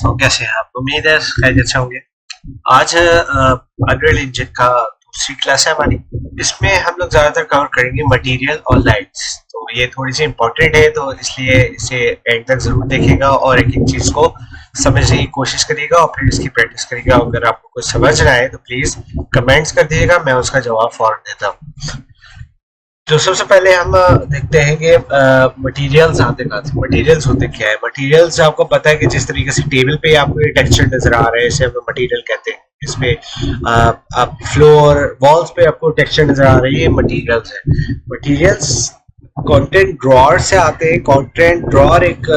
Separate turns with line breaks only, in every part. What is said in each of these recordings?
दोस्तों, कैसे हैं आप? उम्मीद है खैरियत से होंगे। आज है अनरियल इंजन का दूसरी क्लास है हमारी। इसमें हम लोग ज्यादातर कवर करेंगे मटेरियल और लाइट्स। तो ये थोड़ी सी इंपॉर्टेंट है, तो इसलिए इसे एंड तक जरूर देखिएगा और एक एक चीज को समझने की कोशिश करिएगा और फिर इसकी प्रैक्टिस करिएगा। अगर आपको कुछ समझ रहा है तो प्लीज कमेंट्स कर दीजिएगा, मैं उसका जवाब फौरन देता हूँ। तो सबसे पहले हम देखते हैं कि मटेरियल्स आते कहाँ से। मटेरियल्स होते क्या है? मटेरियल्स आपको पता है कि जिस तरीके से टेबल पे आपको ये टेक्सचर नजर आ रहा है, इसे हम मटेरियल कहते हैं। इसमें आप फ्लोर वॉल्स पे आपको टेक्सचर नजर आ रही है, मटेरियल्स है। मटेरियल्स कंटेंट ड्रॉअर से आते हैं। कंटेंट ड्रॉअर एक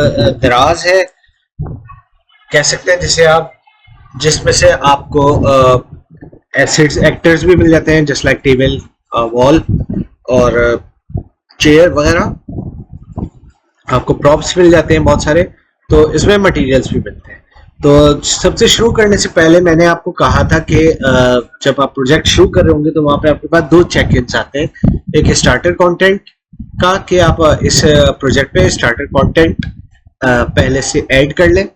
दराज है कह सकते हैं, जिसे आप जिसमें से आपको एसिड्स एक्टर्स भी मिल जाते हैं, जस्ट लाइक टेबल, वॉल और चेयर वगैरह। आपको प्रॉप्स मिल जाते हैं बहुत सारे, तो इसमें मटेरियल्स भी मिलते हैं। तो सबसे शुरू करने से पहले मैंने आपको कहा था कि जब आप प्रोजेक्ट शुरू कर रहे होंगे तो वहां पे आपके पास दो चेक इन्स आते हैं। एक स्टार्टर कंटेंट का कि आप इस प्रोजेक्ट पे स्टार्टर कंटेंट पहले से ऐड कर लें,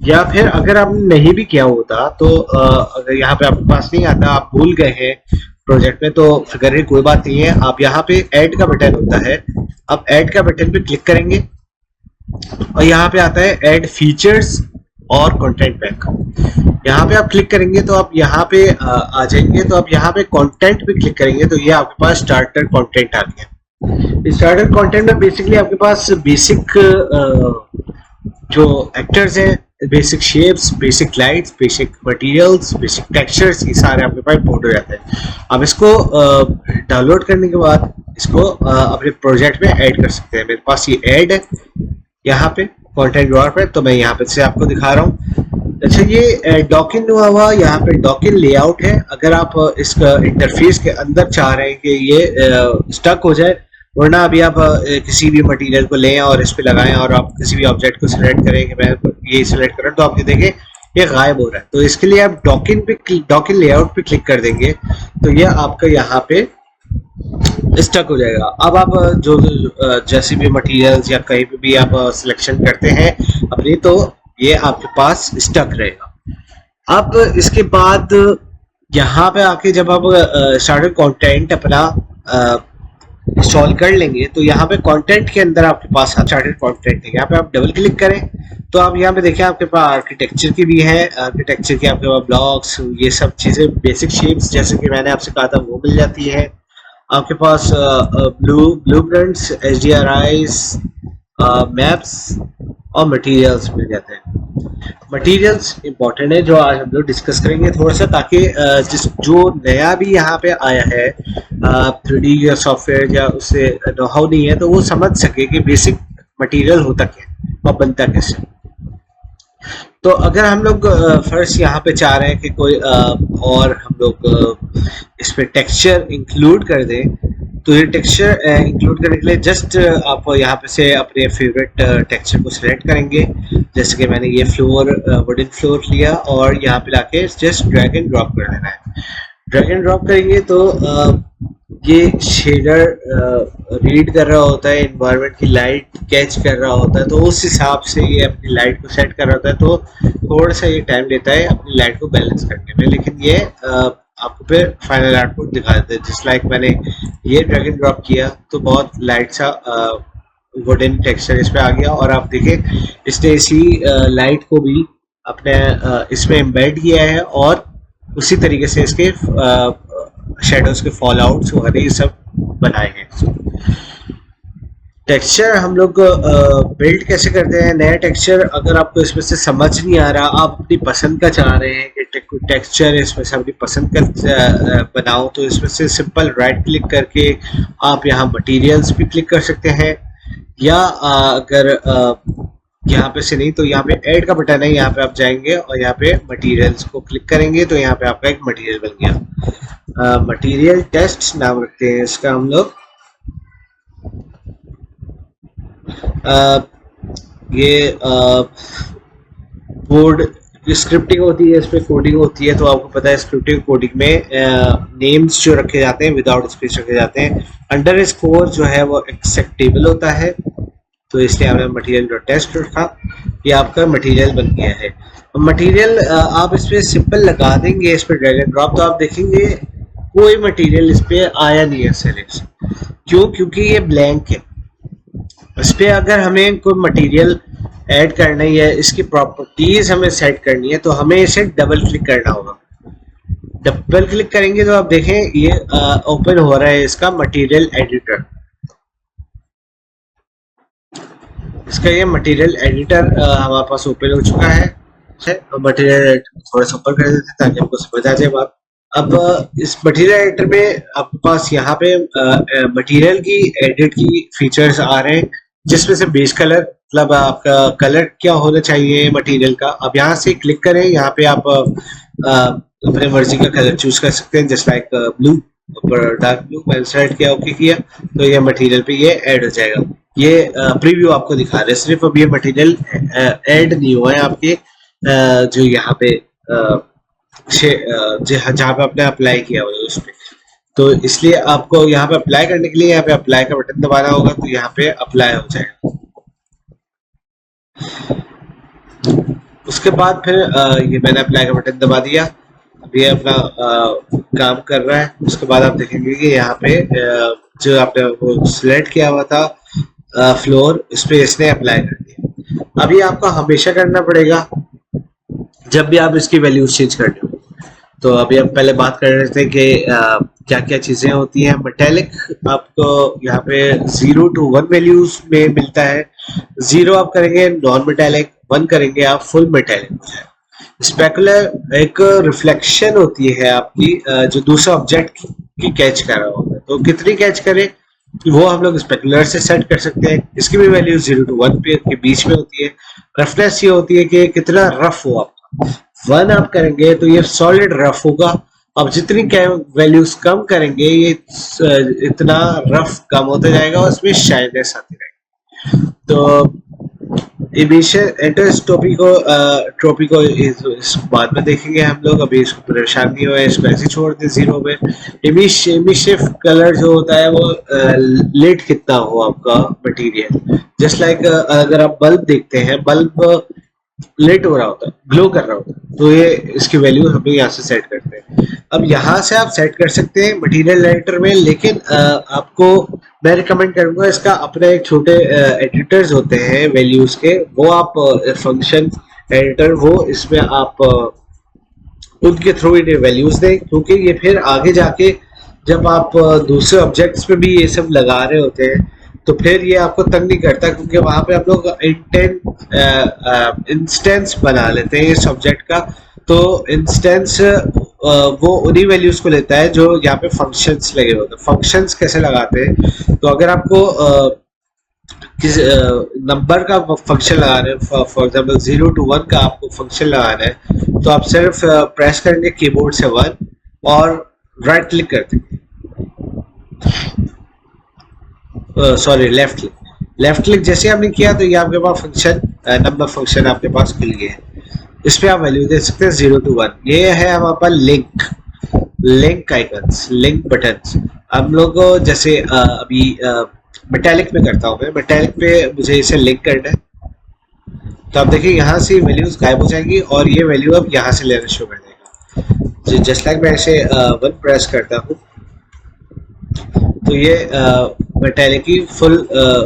या फिर अगर आपने नहीं भी किया होता तो अगर यहाँ पे आपके पास नहीं आता, आप भूल गए हैं प्रोजेक्ट में, तो फिक्र की कोई बात नहीं है। आप यहाँ पे ऐड का बटन होता है, आप ऐड का बटन पे क्लिक करेंगे और यहाँ पे आता है ऐड फीचर्स और कंटेंट पैक। यहाँ पे आप क्लिक करेंगे तो आप यहाँ पे आ जाएंगे। तो आप यहाँ पे कंटेंट पे क्लिक करेंगे तो ये आपके पास स्टार्टर कंटेंट आ गया। स्टार्टर कंटेंट में बेसिकली आपके पास बेसिक जो एक्टर्स हैं, basic shapes, basic lights, basic materials, basic textures, ये सारे आपके पास इंपोर्ट हो जाते हैं। अब इसको डाउनलोड करने के बाद इसको अपने प्रोजेक्ट में ऐड कर सकते हैं। मेरे पास ये ऐड है यहाँ पे कंटेंट ड्रॉअर पे, तो मैं यहाँ पे से आपको दिखा रहा हूँ। अच्छा, ये डॉकिन हुआ हुआ यहाँ पे डॉकिन लेआउट है। अगर आप इसका इंटरफेस के अंदर चाह रहे हैं कि ये स्टक हो जाए, वरना अभी आप किसी भी मटेरियल को लें और इस पे लगाएं और आप किसी भी ऑब्जेक्ट को सिलेक्ट करें कि मैं ये सिलेक्ट कर रहा हूं, तो आप ये देखें ये गायब हो रहा है। तो इसके लिए आप डॉकिन लेआउट पे क्लिक कर देंगे तो ये आपका यहाँ पे स्टक हो जाएगा। अब आप जो जैसे भी मटेरियल्स या कहीं पे भी आप सिलेक्शन करते हैं अपनी, तो ये आपके पास स्टक रहेगा। अब इसके बाद यहाँ पे आके जब आप स्टार्टर कंटेंट अपना इंस्टॉल कर लेंगे तो यहाँ पे कंटेंट के अंदर आपके पास स्टार्टर कंटेंट है। यहाँ पे आप डबल क्लिक करें तो आप यहाँ पे देखें आपके पास आर्किटेक्चर की भी है। आर्किटेक्चर की आपके पास ब्लॉक्स, ये सब चीजें, बेसिक शेप्स जैसे कि मैंने आपसे कहा था वो मिल जाती है। आपके पास ब्लूप्रिंट्स, HDRIs, मैप्स और मटेरियल्स मिल जाते हैं। मटेरियल्स इंपॉर्टेंट है जो आज हम लोग डिस्कस करेंगे थोड़ा सा, ताकि जो नया भी यहाँ पे आया है 3D या सॉफ्टवेयर या उससे नो हाउ नहीं है, तो वो समझ सके कि बेसिक मटेरियल होता क्या है और बनता कैसे। तो अगर हम लोग फर्स्ट यहाँ पे चाह रहे हैं कि कोई और हम लोग इस पे टेक्सचर इंक्लूड कर दें, तो ये टेक्सचर इंक्लूड करने के लिए जस्ट आप यहाँ पे से अपने फेवरेट टेक्सचर को सिलेक्ट करेंगे। जैसे कि मैंने ये फ्लोर, वुडन फ्लोर लिया और यहाँ पे लाके जस्ट ड्रैग एंड ड्रॉप कर देना है। ड्रैग एंड ड्रॉप करेंगे तो ये शेडर रीड कर रहा होता है, एनवायरनमेंट की लाइट कैच कर रहा होता है, तो उस हिसाब से ये अपनी लाइट को सेट कर रहा होता है। तो थोड़ा सा ये टाइम लेता है अपनी लाइट को बैलेंस करने में, लेकिन ये आपको फिर फाइनल आउटपुट दिखा देते हैं। जिस लाइक मैंने ये ड्रैग एंड ड्रॉप किया तो बहुत लाइट सा वुडन टेक्सचर इस पे आ गया, और आप देखें इसने इसी लाइट को भी अपने इसमें एम्बेड किया है और उसी तरीके से इसके शेडोज के फॉल आउट्स वगैरह ये सब बनाए हैं। टेक्सचर हम लोग बिल्ड कैसे करते हैं? नया टेक्सचर अगर आपको इसमें से समझ नहीं आ रहा, आप अपनी पसंद का चाह रहे हैं कि टेक्सचर इसमें से अपनी पसंद का बनाओ, तो इसमें से सिंपल राइट क्लिक करके आप यहाँ मटेरियल्स भी क्लिक कर सकते हैं, या अगर यहाँ पे से नहीं तो यहाँ पे ऐड का बटन है, यहाँ पे आप जाएंगे और यहाँ पे मटेरियल्स को क्लिक करेंगे तो यहाँ पे आपका एक मटेरियल बन गया। मटेरियल टेस्ट नाम रखते हैं इसका हम लोग। ये बोर्ड स्क्रिप्टिंग होती है, इस पे कोडिंग होती है, तो आपको पता है स्क्रिप्टिंग कोडिंग में नेम्स जो रखे जाते हैं विदाउट स्पेस रखे जाते हैं। अंडर स्कोर जो है वो एक्सेप्टेबल होता है, तो इसलिए हमने मटेरियल डॉट टेस्ट रखा। ये आपका मटेरियल बन गया है। मटेरियल आप इस पे सिंपल लगा देंगे, इस पे ड्रैग एंड ड्रॉप, तो आप देखेंगे कोई मटेरियल इस पे आया नहीं है सिलेक्शन। क्यों? क्योंकि ये ब्लैंक है। इस पे अगर हमें कोई मटेरियल ऐड करना है या इसकी प्रॉपर्टीज हमें सेट करनी है तो हमें इसे डबल क्लिक करना होगा। डबल क्लिक करेंगे तो आप देखें ये ओपन हो रहा है इसका मटेरियल एडिटर। इसका ये मटेरियल एडिटर हमारे पास ओपन हो चुका है। मटेरियल थोड़ा सा ऊपर कर देते ताकि आपको समझ आ जाए बात। अब इस मटेरियल एडिटर में आपके पास यहाँ पे मटेरियल की एडिट की फीचर्स आ रहे हैं, जिसमें से बेस कलर, मतलब आपका कलर क्या होना चाहिए मटेरियल का। अब यहाँ से क्लिक करें, यहाँ पे आप अपने मर्जी का कलर चूज कर सकते हैं, just like blue, dark blue. मैंने सेलेक्ट किया, ओके किया, तो ये मटेरियल पे ये ऐड हो जाएगा। ये प्रीव्यू आपको दिखा रहे हैं, सिर्फ अब ये मटेरियल ऐड नहीं हुआ है आपके जो यहाँ पे जहाँ पे आपने अप्लाई किया हुआ है उस पे। तो इसलिए आपको यहाँ पे अप्लाई करने के लिए यहाँ पे अप्लाई का बटन दबाना होगा, तो यहाँ पे अप्लाई हो जाएगा। उसके बाद फिर ये मैंने अप्लाई का बटन दबा दिया, अब ये अपना काम कर रहा है। उसके बाद आप देखेंगे कि यहाँ पे जो आपने वो सिलेक्ट किया हुआ था फ्लोर, इस पे इसने अप्लाई कर दिया। अभी आपको हमेशा करना पड़ेगा जब भी आप इसकी वैल्यूज चेंज करनी हो। तो अभी हम पहले बात कर रहे थे कि क्या क्या चीजें होती हैं। मेटेलिक आपको यहाँ पे 0 to 1 वैल्यूज में मिलता है। 0 आप करेंगे नॉन मेटेलिक, 1 करेंगे आप फुल मेटेलिक। स्पेकुलर एक रिफ्लेक्शन होती है आपकी जो दूसरा ऑब्जेक्ट की कैच कर रहा होता है, तो कितनी कैच करे वो हम लोग स्पेकुलर से सेट कर सकते हैं। इसकी भी वैल्यू 0 to 1 के बीच में होती है। रफनेस ये होती है कि कितना रफ हो आपका। 1 आप करेंगे तो ये सॉलिड रफ होगा। अब जितनी वैल्यूज कम करेंगे ये इतना रफ कम होता जाएगा और इसमें शाइनेस आती रहेगी। तो ट्रॉपी को इस बाद में देखेंगे हम लोग, अभी इसको परेशान नहीं हुआ, इसको ऐसे छोड़ दे 0 पे। इमिशिव कलर जो होता है वो लेट कितना हो आपका मटेरियल, जस्ट लाइक अगर आप बल्ब देखते हैं, बल्ब लेट हो रहा होता है, ग्लो कर रहा होता है, तो ये इसकी वैल्यू हम लोग यहाँ से सेट करते हैं। अब यहाँ से आप सेट कर सकते हैं मटेरियल एडिटर में, लेकिन आपको मैं रिकमेंड करूंगा इसका अपने एक छोटे एडिटर्स होते हैं वैल्यूज के, वो आप फंक्शन एडिटर, वो इसमें आप उनके थ्रू इन्हें वैल्यूज दें, क्योंकि ये फिर आगे जाके जब आप दूसरे ऑब्जेक्ट्स पे भी ये सब लगा रहे होते हैं तो फिर ये आपको तंग नहीं करता, क्योंकि वहां पे आप लोग इंस्टेंस बना लेते हैं इस ऑब्जेक्ट का। तो इंस्टेंस वो उन्हीं वैल्यूज को लेता है जो यहाँ पे फंक्शंस लगे होते हैं। फंक्शंस कैसे लगाते हैं, तो अगर आपको किस नंबर का फंक्शन लगाना है, फॉर एग्जांपल 0 to 1 का आपको फंक्शन लगाना है, तो आप सिर्फ प्रेस करेंगे कीबोर्ड से 1 और राइट क्लिक कर देंगे, सॉरी लेफ्ट क्लिक जैसे हमने किया तो ये आपके पास फंक्शन नंबर फंक्शन आपके पास खुल गया है। इस पे आप वैल्यू दे सकते हैं 0 to 1। ये है हमारे पास लिंक आइकन्स, लिंक बटन्स। हम लोग जैसे अभी मेटालिक में करता हूँ मैं, मेटालिक पे मुझे इसे लिंक करना है, तो आप देखिए यहाँ से वैल्यूज गायब हो जाएंगी और ये वैल्यू अब यहाँ से लेना शुरू कर देगा। जस्ट लाइक मैं इसे 1 प्रेस करता हूँ तो ये मेटालिक की फुल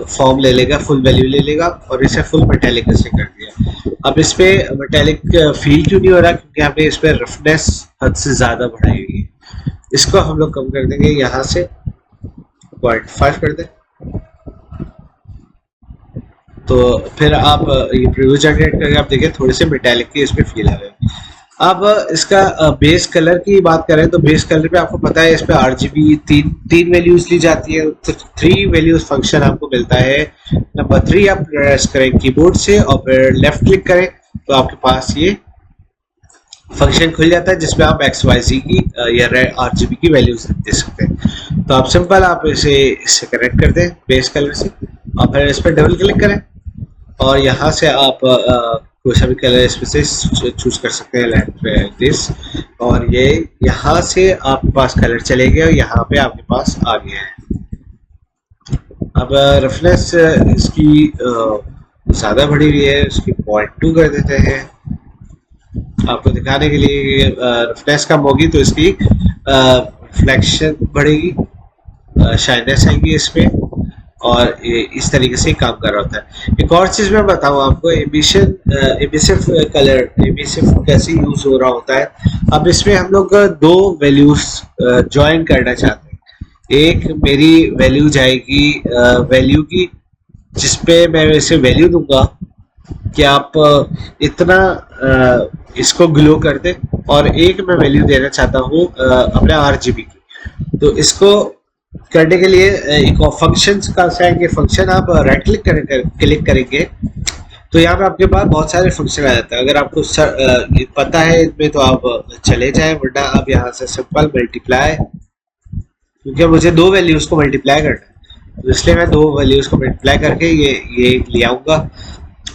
फॉर्म ले लेगा, फुल वैल्यू ले लेगा, और इसे फुल मेटालिक से कर दिया। अब इस पे मेटालिक फील क्यों नहीं हो रहा, क्योंकि हमने इस पे रफनेस हद से ज्यादा बढ़ाई हुई है। इसको हम लोग कम कर देंगे, यहाँ से 0.5 कर दें, तो फिर आप ये प्रीव्यू जनरेट करके आप देखिए थोड़ी सी मेटालिक की इसमें फील आ रही है। अब इसका बेस कलर की बात करें तो बेस कलर पे आपको पता है इस पे RGB तीन वैल्यूज ली जाती है, 3 वैल्यूज फंक्शन आपको मिलता है। नंबर 3 आप प्रेस करें कीबोर्ड से और फिर लेफ्ट क्लिक करें तो आपके पास ये फंक्शन खुल जाता है जिसमें आप XYZ की या RGB की वैल्यूज दे सकते हैं। तो आप सिंपल आप इससे कनेक्ट कर दें बेस कलर से और फिर इस पर डबल क्लिक करें और यहाँ से आप कोई सा भी कलर इसमें से चूज कर सकते हैं, लाइक दिस, और ये यहाँ से आपके पास कलर चले गए और यहाँ पे आपके पास आ गया है। अब रफनेस इसकी ज़्यादा बढ़ी हुई है, इसकी 0.2 कर देते हैं आपको दिखाने के लिए। रफनेस कम होगी तो इसकी रिफ्लेक्शन बढ़ेगी, शाइनेस आएगी इसमें, और इस तरीके से काम कर रहा होता है। एक और चीज़ मैं बताऊँ आपको, एमिसिव कलर, एमिसिव कैसे यूज़ हो रहा होता है। अब इसमें हम लोग दो वैल्यूज ज्वाइन करना चाहते हैं। एक मेरी वैल्यू जाएगी वैल्यू की, जिसपे मैं वैसे वैल्यू दूंगा कि आप इतना इसको ग्लो कर दे, और एक मैं वैल्यू देना चाहता हूँ अपने RGB की। तो इसको करने के लिए एक फंक्शन का आएंगे, फंक्शन आप राइट क्लिक करेंगे तो यहाँ पे आपके पास बहुत सारे फंक्शन आ जाते हैं। अगर आपको पता है इनमें तो आप चले जाएं, वरना आप यहाँ से सिंपल मल्टीप्लाई, क्योंकि मुझे दो वैल्यूज को मल्टीप्लाई करना है तो इसलिए मैं दो वैल्यूज को मल्टीप्लाई करके ये ले आऊंगा।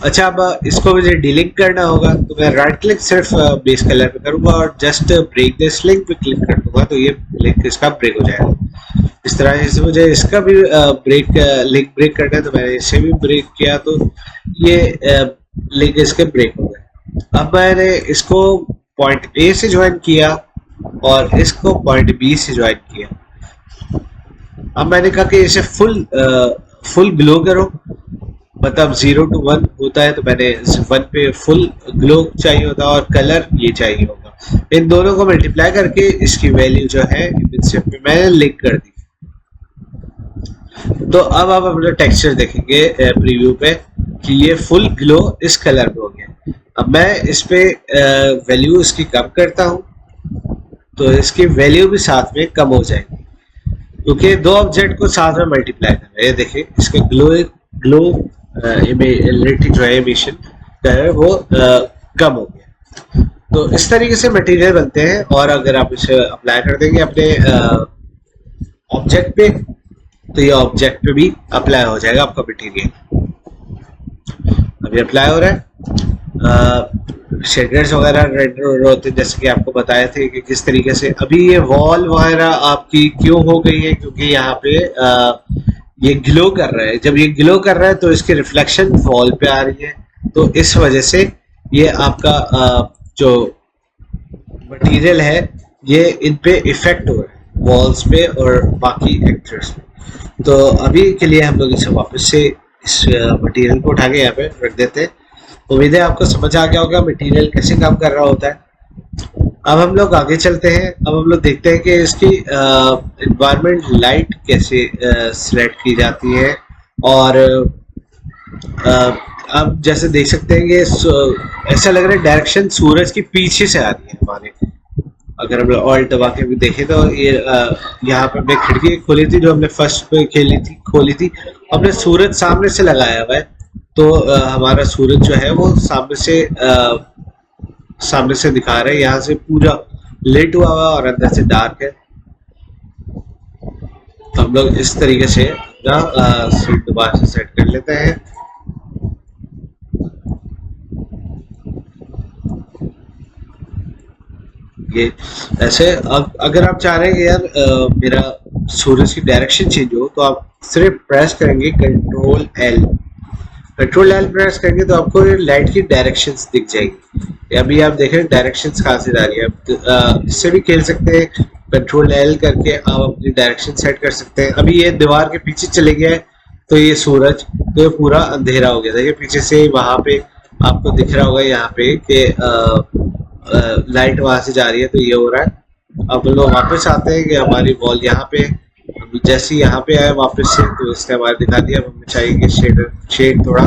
अच्छा, अब इसको मुझे डीलिंक करना होगा तो मैं राइट क्लिक सिर्फ बेस कलर पे करूंगा और जस्ट ब्रेक दिस लिंक पे क्लिक कर दूंगा तो ये लिंक इसका ब्रेक हो जाएगा। इस तरह से मुझे इसका भी लिंक ब्रेक करना है तो मैंने इसे भी ब्रेक किया तो ये लिंक इसके ब्रेक हो गए। अब मैंने इसको पॉइंट A से ज्वाइन किया और इसको पॉइंट B से ज्वाइन किया। अब मैंने कहा कि इसे फुल ग्लो करो, मतलब 0 to 1 होता है तो मैंने 1 पे फुल ग्लो चाहिए होता है और कलर ये चाहिए होगा। इन दोनों को मल्टीप्लाई करके इसकी वैल्यू जो है मैंने लिंक कर दी। तो अब आप अपना टेक्सचर देखेंगे प्रीव्यू पे कि ये फुल ग्लो इस कलर में हो गया। अब मैं इस पे वैल्यू इसकी कम करता हूँ तो इसकी वैल्यू भी साथ में कम हो जाएगी, क्योंकि दो ऑब्जेक्ट को साथ में मल्टीप्लाई करना है। ये देखिए इसके ग्लो इलेक्ट्रिक जो है एमिशन का है वो कम हो गया। तो इस तरीके से मटेरियल बनते हैं, और अगर आप इसे अप्लाई कर देंगे अपने ऑब्जेक्ट पे तो ये ऑब्जेक्ट पे भी अप्लाई हो जाएगा आपका मटेरियल। अभी अप्लाई हो रहा है, शेडर्स वगैरह रेंडर होते हैं जैसे कि आपको बताए थे कि किस तरीके से। अभी ये वॉल वगैरह आपकी क्यों हो गई है, क्योंकि यहाँ पे ये ग्लो कर रहा है। जब ये ग्लो कर रहा है तो इसकी रिफ्लेक्शन वॉल पे आ रही है, तो इस वजह से ये आपका जो मटेरियल है ये इन पे इफेक्ट हो रहा है वॉल्स पे और बाकी एक्टर्स पे। तो अभी के लिए हम लोग इसे वापस से इस मटेरियल को उठा के यहाँ पे रख देते हैं। उम्मीद है आपको समझ आ गया होगा मटेरियल कैसे काम कर रहा होता है। अब हम लोग आगे चलते हैं। अब हम लोग देखते हैं कि इसकी एनवायरमेंट लाइट कैसे सिलेक्ट की जाती है। और अब जैसे देख सकते हैं कि ऐसा लग रहा है डायरेक्शन सूरज के पीछे से आ रही है हमारे। अगर हम ऑल्ट दबा के भी देखें तो ये यहाँ पे हमने खिड़की खोली थी, जो हमने फर्स्ट पे खोली थी हमने सूरज सामने से लगाया हुआ है, तो हमारा सूरज जो है वो सामने से दिखा रहा है। यहाँ से पूरा लेट हुआ हुआ और अंदर से डार्क है। तो हम लोग इस तरीके से अपना सीट दोबारा से सेट कर लेते हैं। ये ऐसे। अब अगर आप चाह रहे हैं यार मेरा सूरज की डायरेक्शन चेंज हो तो आप सिर्फ प्रेस करेंगे कंट्रोल एल प्रेस करेंगे तो आपको लाइट की डायरेक्शंस दिख जाएगी। अभी आप देख रहे हैं डायरेक्शंस कहाँ से जा रही है। इससे भी खेल सकते हैं, कंट्रोल एल करके आप अपनी डायरेक्शन सेट कर सकते हैं। अभी ये दीवार के पीछे चले गया है तो ये सूरज तो ये पूरा अंधेरा हो गया। देखिए पीछे से वहां पे आपको दिख रहा होगा यहाँ पे कि लाइट वहां से जा रही है, तो ये हो रहा है। अब लोग वापस आते हैं कि हमारी वॉल यहाँ पे, जैसे यहाँ पे आए वापस से तो इसने हमारे दिखा दिया। हमें चाहिए कि शेड थोड़ा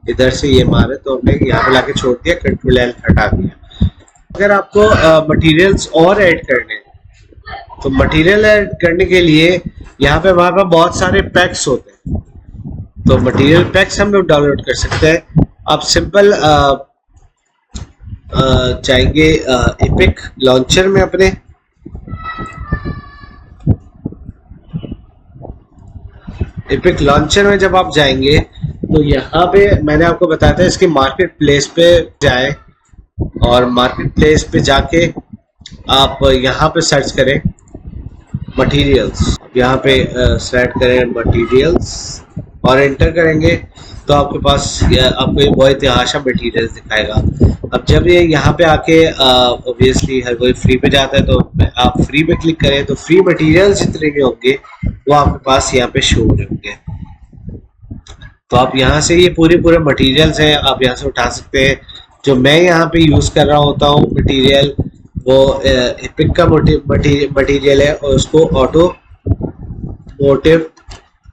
इधर से ये मारे, तो हमने यहाँ पे लाके छोड़ दिया, कंट्रोल एल हटा दिया। अगर आपको मटेरियल्स और ऐड करने तो मटेरियल ऐड करने के लिए यहाँ पे हमारे पास बहुत सारे पैक्स होते हैं, तो मटेरियल पैक्स हम लोग डाउनलोड कर सकते हैं। आप सिंपल जाएंगे एपिक लॉन्चर में अपने, एपिक लॉन्चर में जब आप जाएंगे तो यहाँ पे मैंने आपको बताया था इसके मार्केट प्लेस पे जाए, और मार्केट प्लेस पे जाके आप यहाँ पे सर्च करें मटेरियल्स, यहाँ पे सेलेक्ट करें मटेरियल्स और एंटर करेंगे तो आपके पास आपको ये बहुत इतिहास मटेरियल्स दिखाएगा। अब जब ये यहाँ पे आके ऑब्वियसली हर कोई फ्री पे जाता है, तो आप फ्री पे क्लिक करें तो फ्री मटेरियल्स जितने भी होंगे वो आपके पास यहाँ पे शो होंगे। तो आप यहाँ से ये पूरे मटेरियल्स हैं, आप यहाँ से उठा सकते हैं। जो मैं यहाँ पे यूज कर रहा होता हूँ मटेरियल, वो एपिक का मटेरियल है और उसको ऑटो मोटिव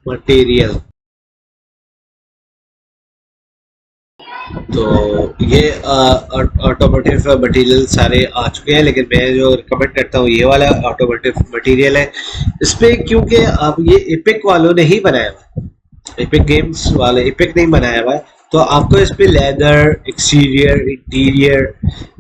मटेरियल। तो ये ऑटोमोटिव मटेरियल सारे आ चुके हैं, लेकिन मैं जो रिकमेंड करता हूँ ये वाला ऑटोमोटिव मटेरियल है। इसमें क्योंकि अब ये एपिक वालों ने ही बनाया हुआ है, एपिक गेम्स वाले, एपिक नहीं बनाया हुआ है, तो आपको इस पे लेदर, एक्सटीरियर, इंटीरियर,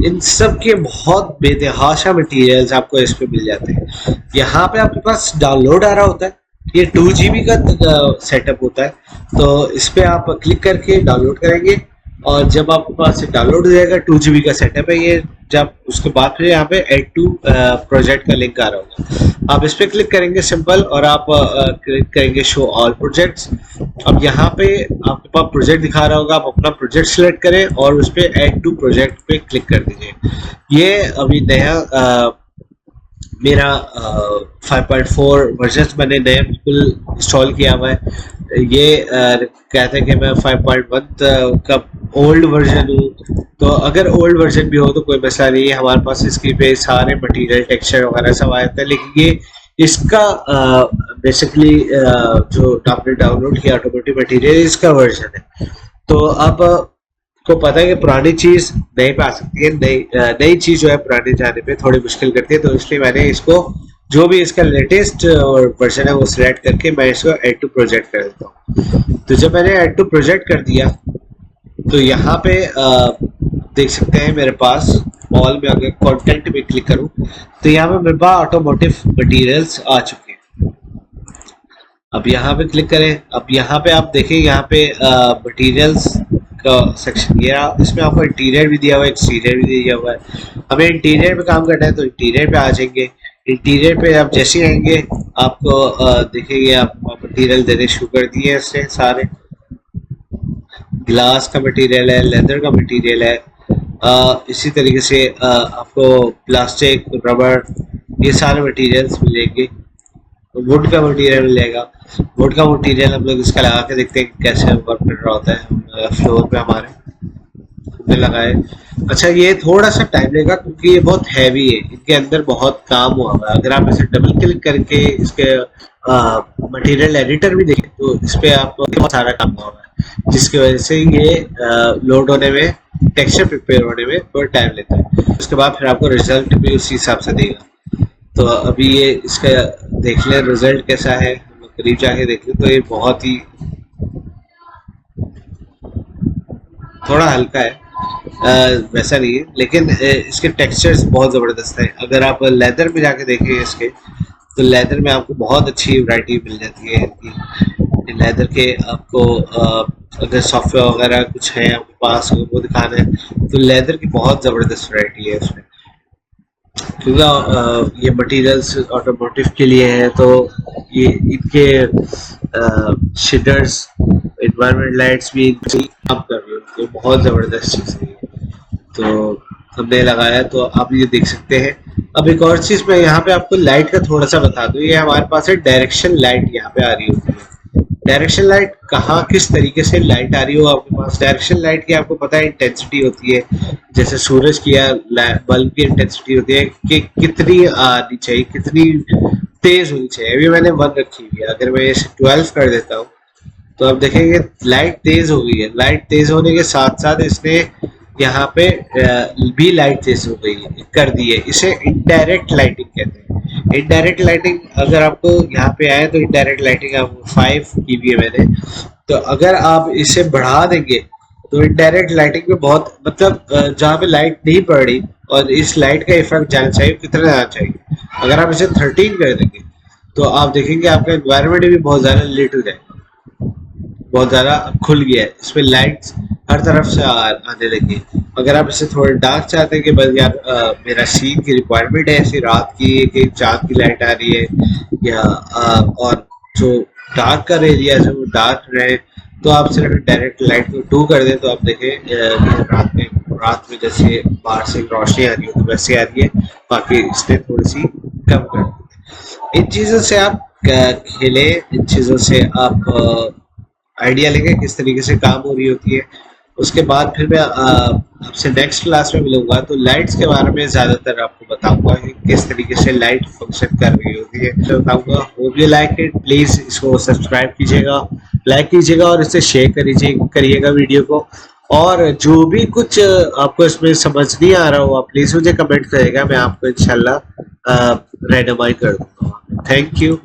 इन सब के बहुत बेतहाशा मटेरियल्स आपको इस पे मिल जाते हैं। यहाँ पे आपके पास डाउनलोड आ रहा होता है, ये 2 GB का सेटअप होता है, तो इस पे आप क्लिक करके डाउनलोड करेंगे और जब आपके पास डाउनलोड हो जाएगा, 2 GB का सेटअप है ये, जब उसके बाद फिर यहाँ पे एड टू प्रोजेक्ट का लिंक आ रहा होगा, आप इस पे क्लिक करेंगे सिंपल, और आप क्लिक करेंगे शो ऑल प्रोजेक्ट्स। अब यहाँ पे आपके पास प्रोजेक्ट दिखा रहा होगा, आप अपना प्रोजेक्ट सिलेक्ट करें और उस पे ऐड टू प्रोजेक्ट पे क्लिक कर दीजिए। ये अभी नया मेरा 5.4 वर्जन मैंने नया बिल्कुल इंस्टॉल किया हुआ है। ये कहते हैं कि मैं 5.1 का ओल्ड वर्जन हूँ, तो अगर ओल्ड वर्जन भी हो तो कोई मसला नहीं है, हमारे पास इसकी पे सारे मटेरियल, टेक्सचर वगैरह सब आ जाता है। लेकिन ये इसका बेसिकली जो आपने डाउनलोड किया ऑटोमेटिक मटेरियल, इसका वर्जन है। तो अब को पता है कि पुरानी चीज नई पे आ सकती है, नई चीज जो है पुराने जाने पे थोड़ी मुश्किल करती है, तो इसलिए मैंने इसको जो भी इसका लेटेस्ट वर्जन है वो सिलेक्ट करके मैं इसको ऐड टू प्रोजेक्ट कर देता हूँ। तो जब मैंने ऐड टू प्रोजेक्ट कर दिया तो यहाँ पे देख सकते हैं मेरे पास ऑल में अगर कंटेंट में क्लिक करूँ तो यहाँ पे मेरे पास ऑटोमोटिव मटेरियल्स आ चुके हैं। अब यहाँ पे क्लिक करें, अब यहाँ पे आप देखें, यहाँ पे मटेरियल्स का सेक्शन ये रहा, इसमें आपको इंटीरियर भी दिया हुआ है, एक्सटीरियर भी दिया हुआ है। हमें इंटीरियर पे काम करना है तो इंटीरियर पे आ जाएंगे। इंटीरियर पे आप जैसे आएंगे आपको देखेंगे आप मटेरियल देने शुरू कर दिए हैं इसने सारे, ग्लास का मटेरियल है, लेदर का मटेरियल है, इसी तरीके से आपको प्लास्टिक, रबर, ये सारे मटेरियल्स मिलेंगे। वुड का मटेरियल मिलेगा। वुड का मटेरियल हम लोग इसका लगा के देखते हैं कैसे वर्क कर रहा होता है फ्लोर पे हमारे, हमने लगाए। अच्छा, ये थोड़ा सा टाइम लेगा क्योंकि ये बहुत हैवी है, इनके अंदर बहुत काम हुआ है। अगर आप इसे डबल क्लिक करके इसके मटेरियल एडिटर भी देखें तो इस पे आपको बहुत सारा काम हुआ है, जिसकी वजह से ये लोड होने में, टेक्सचर प्रिपेयर होने में थोड़ा टाइम लेता है। उसके बाद फिर आपको रिजल्ट भी उसी हिसाब से देगा। तो अभी ये इसका देख लें रिजल्ट कैसा है, करीब जाके देख लें तो ये बहुत ही थोड़ा हल्का है, वैसा नहीं है, लेकिन इसके टेक्सचर्स बहुत ज़बरदस्त है। अगर आप लेदर में जाके देखें इसके, तो लेदर में आपको बहुत अच्छी वैरायटी मिल जाती है इनकी। लेदर के आपको अगर सॉफ्टवेयर वगैरह कुछ है आपके पास वो दिखाना है तो लेदर की बहुत ज़बरदस्त वैरायटी है इसमें, क्योंकि ये मटेरियल्स ऑटोमोटिव के लिए है, तो ये इनके शेडर्स, एनवायरनमेंट लाइट्स भी काम कर रही है, तो बहुत ज़बरदस्त चीज़ है। तो हमने लगाया तो आप ये देख सकते हैं। अब एक और चीज़ मैं यहाँ पे आपको लाइट का थोड़ा सा बता दूँ, ये हमारे पास है डायरेक्शन लाइट, यहाँ पे आ रही होती है। डायरेक्शन लाइट कहाँ किस तरीके से लाइट आ रही हो आपके पास, डायरेक्शन लाइट की आपको पता है इंटेंसिटी होती है, जैसे सूरज की या बल्ब की इंटेंसिटी होती है कि कितनी आनी चाहिए, कितनी तेज होनी चाहिए। अभी मैंने 1 रखी हुई है, अगर मैं इसे 12 कर देता हूँ तो आप देखेंगे लाइट तेज हो गई है। लाइट तेज होने के साथ साथ इसने यहाँ पे भी लाइट तेज हो गई है, कर दी है। इसे इनडायरेक्ट लाइटिंग कहते हैं। इनडायरेक्ट लाइटिंग अगर आपको यहाँ पे आए तो इनडायरेक्ट लाइटिंग आपको 5 की भी है मैंने, तो अगर आप इसे बढ़ा देंगे तो इनडायरेक्ट लाइटिंग में बहुत, मतलब जहाँ पे लाइट नहीं पड़ रही और इस लाइट का इफेक्ट जाना चाहिए, कितना जाना चाहिए, अगर आप इसे 13 कर देंगे तो आप देखेंगे आपका एनवायरनमेंट भी बहुत ज़्यादा लेट हो जाएगा, बहुत ज़्यादा खुल गया है, इसमें लाइट्स हर तरफ से आने लगी। अगर आप इसे थोड़ा डार्क चाहते हैं कि बस यार मेरा सीन की रिक्वायरमेंट है ऐसी रात की कि चांद की लाइट आ रही है या और जो डार्क का एरिया है वो डार्क रहे, तो आप सिर्फ डायरेक्ट लाइट को टू कर दें तो आप देखें कि रात में जैसे बाहर से रोशनी आ रही है तो वैसे आ रही है, बाकी इसने थोड़ी सी कम कर दी। इन चीज़ों से आप खेले, इन चीज़ों से आप आइडिया लेंगे किस तरीके से काम हो रही होती है। उसके बाद फिर मैं आपसे नेक्स्ट क्लास में मिलूंगा तो लाइट्स के बारे में ज़्यादातर आपको बताऊंगा कि किस तरीके से लाइट फंक्शन कर रही होती है, तो बताऊंगा। Hope you like it, please इसको सब्सक्राइब कीजिएगा, लाइक कीजिएगा और इसे शेयर करिएगा वीडियो को। और जो भी कुछ आपको इसमें समझ नहीं आ रहा हो आप प्लीज़ मुझे कमेंट करेगा, मैं आपको इंशाल्लाह रेडमाई कर दूंगा। Thank you.